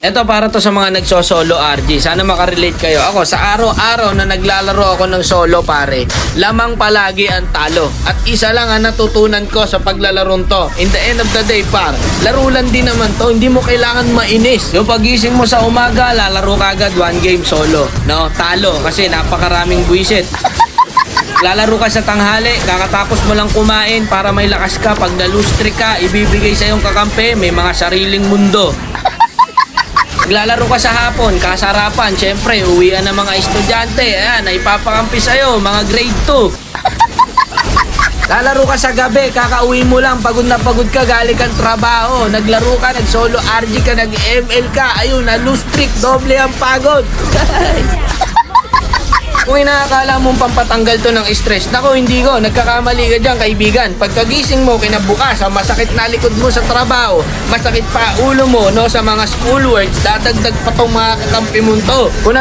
Ito para to sa mga nagsosolo RG. Sana makarelate kayo. Ako sa araw-araw na naglalaro ako ng solo pare, lamang palagi ang talo. At isa lang ang natutunan ko sa paglalarong to. In the end of the day par, laro lang din naman to. Hindi mo kailangan mainis. Yung pagising mo sa umaga, lalaro ka agad one game solo. No, talo kasi napakaraming buwisit. Lalaro ka sa tanghali, kakatapos mo lang kumain para may lakas ka. Pag na-lose trick ka, ibibigay sa iyong kakampi, may mga sariling mundo. Naglalaro ka sa hapon, kasarapan, syempre, uwian ng mga estudyante, ayan, ipapakampi sa'yo, mga grade 2. Lalaro ka sa gabi, kakauwi mo lang, pagod na pagod ka, galing kang trabaho, naglaro ka, nag-solo RG ka, nag-ML ka, ayun, na-lose trick, doble ang pagod. Kung inaakala mong pampatanggal to ng stress, nako hindi ko, nagkakamali ka dyan kaibigan. Pagkagising mo kinabukasan, masakit na likod mo sa trabaho, masakit pa ulo mo no, sa mga schoolworks, dadagdag pa tong mga kakampi mo to. Kung